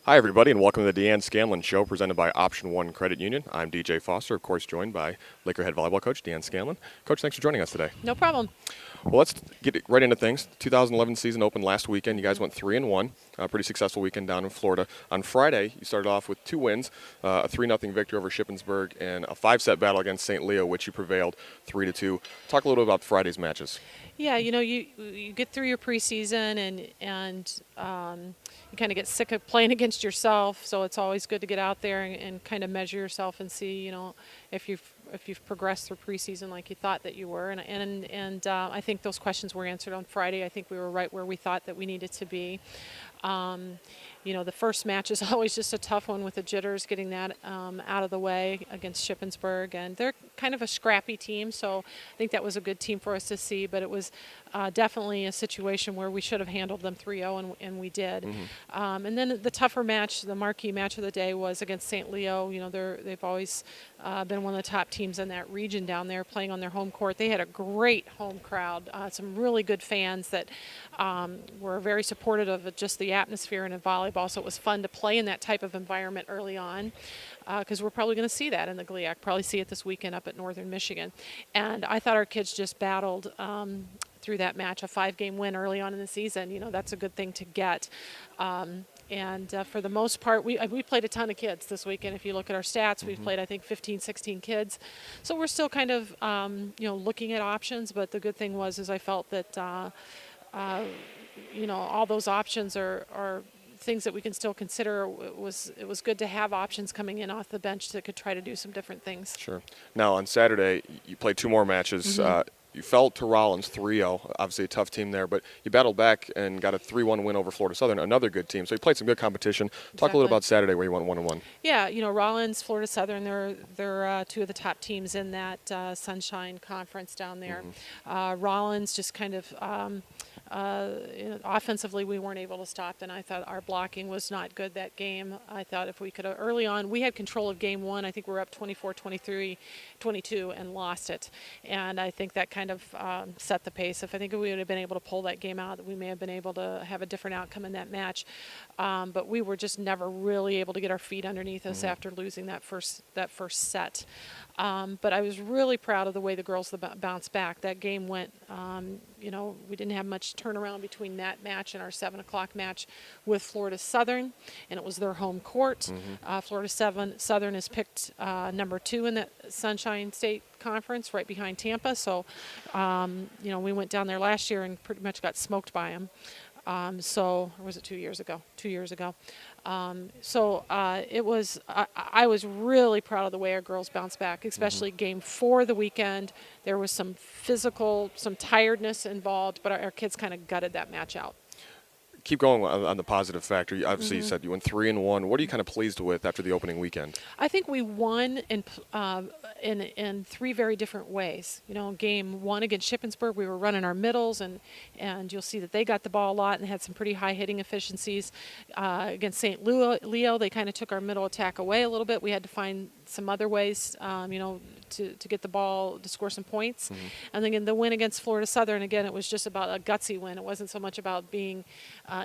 Hi, everybody, and welcome to the Deanne Scanlon Show, presented by Option One Credit Union. I'm DJ Foster, of course, joined by Laker head volleyball coach Deanne Scanlon. Coach, thanks for joining us today. No problem. Well, let's get right into things. 2011 season opened last weekend. You guys went 3-1, a pretty successful weekend down in Florida. On Friday, you started off with 2 wins, a 3-0 victory over Shippensburg, and a 5-set battle against St. Leo, which you prevailed 3-2. Talk a little bit about Friday's matches. Yeah, you get through your preseason and you kind of get sick of playing against yourself. So it's always good to get out there and kind of measure yourself and see, if you've progressed through preseason like you thought that you were. And I think those questions were answered on Friday. I think we were right where we thought that we needed to be. The first match is always just a tough one with the jitters, getting that out of the way against Shippensburg. And they're kind of a scrappy team, so I think that was a good team for us to see. But it was definitely a situation where we should have handled them 3-0, and we did. And then the tougher match, the marquee match of the day, was against St. Leo. They've always been one of the top teams in that region down there, playing on their home court. They had a great home crowd, some really good fans that were very supportive of just the atmosphere and in volleyball. So it was fun to play in that type of environment early on, because we're probably going to see that in the GLIAC, probably see it this weekend up at Northern Michigan. And I thought our kids just battled through that match, a 5-game win early on in the season. That's a good thing to get. For the most part, we played a ton of kids this weekend. If you look at our stats, we've played, I think, 15, 16 kids. So we're still kind of, looking at options. But the good thing is I felt that, all those options are things that we can still consider. It was good to have options coming in off the bench that could try to do some different things. Sure. Now, on Saturday, you played 2 more matches. You fell to Rollins 3-0, obviously a tough team there, but you battled back and got a 3-1 win over Florida Southern, another good team. So you played some good competition. Talk a little about Saturday where you went 1-1. Yeah, Rollins, Florida Southern, they're 2 of the top teams in that Sunshine Conference down there. Rollins just kind of offensively, we weren't able to stop, and I thought our blocking was not good that game. I thought if we could early on, we had control of game 1. I think we were up 24, 23, 22 and lost it. And I think that kind of set the pace. If I think we would have been able to pull that game out, we may have been able to have a different outcome in that match. But we were just never really able to get our feet underneath us after losing that first set. But I was really proud of the way the girls bounced back. That game went, we didn't have much turnaround between that match and our 7 o'clock match with Florida Southern, and it was their home court. Florida Southern is picked number 2 in that Sunshine State Conference, right behind Tampa. So, we went down there last year and pretty much got smoked by them. Or was it 2 years ago? 2 years ago. It was. I was really proud of the way our girls bounced back, especially game 4 of the weekend. There was some some tiredness involved, but our kids kind of gutted that match out. Keep going on the positive factor. Obviously, you said you went 3-1. What are you kind of pleased with after the opening weekend? I think we won in 3 very different ways. Game 1 against Shippensburg, we were running our middles, and you'll see that they got the ball a lot and had some pretty high hitting efficiencies. Against St. Leo, they kind of took our middle attack away a little bit. We had to find some other ways, to get the ball to score some points. And then in the win against Florida Southern, again, it was just about a gutsy win. It wasn't so much about being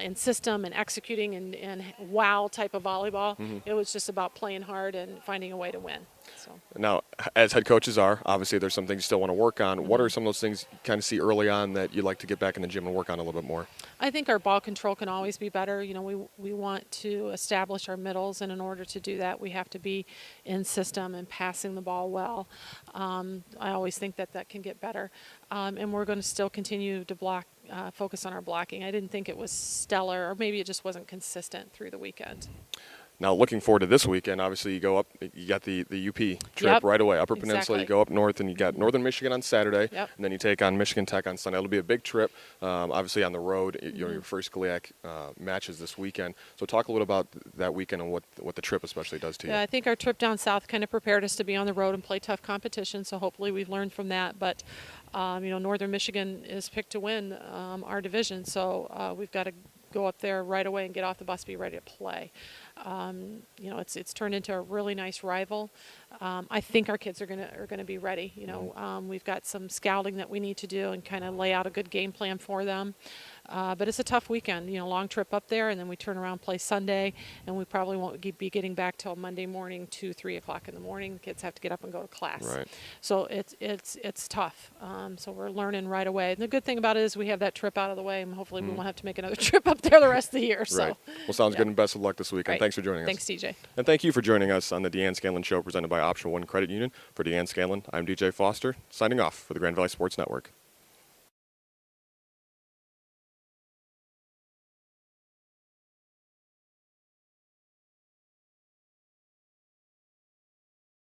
in system and executing and wow type of volleyball. It was just about playing hard and finding a way to win. So. Now, as head coaches obviously there's some things you still want to work on. What are some of those things you kind of see early on that you'd like to get back in the gym and work on a little bit more? I think our ball control can always be better. We want to establish our middles, and in order to do that, we have to be in system and passing the ball well. I always think that can get better. And we're going to still continue to focus on our blocking. I didn't think it was stellar, or maybe it just wasn't consistent through the weekend. Now, looking forward to this weekend, obviously you go up, you got the UP trip right away, Upper Peninsula, you go up north, and you got Northern Michigan on Saturday, and then you take on Michigan Tech on Sunday. It'll be a big trip, obviously on the road, your first GLIAC matches this weekend. So talk a little about that weekend and what the trip especially does to you. Yeah, I think our trip down south kind of prepared us to be on the road and play tough competition, so hopefully we've learned from that. But, Northern Michigan is picked to win our division, so we've got to go up there right away and get off the bus, be ready to play. It's turned into a really nice rival. I think our kids are gonna be ready. We've got some scouting that we need to do and kind of lay out a good game plan for them. But it's a tough weekend, long trip up there, and then we turn around, play Sunday, and we probably won't be getting back till Monday morning, 2, 3 o'clock in the morning. The kids have to get up and go to class. Right. So it's tough. So we're learning right away. And the good thing about it is we have that trip out of the way, and hopefully we won't have to make another trip up there the rest of the year. So. Right. Well, sounds good, and best of luck this weekend. Right. Thanks for joining us. Thanks, DJ. And thank you for joining us on the Deanne Scanlon Show presented by Option 1 Credit Union. For Deanne Scanlon, I'm DJ Foster, signing off for the Grand Valley Sports Network.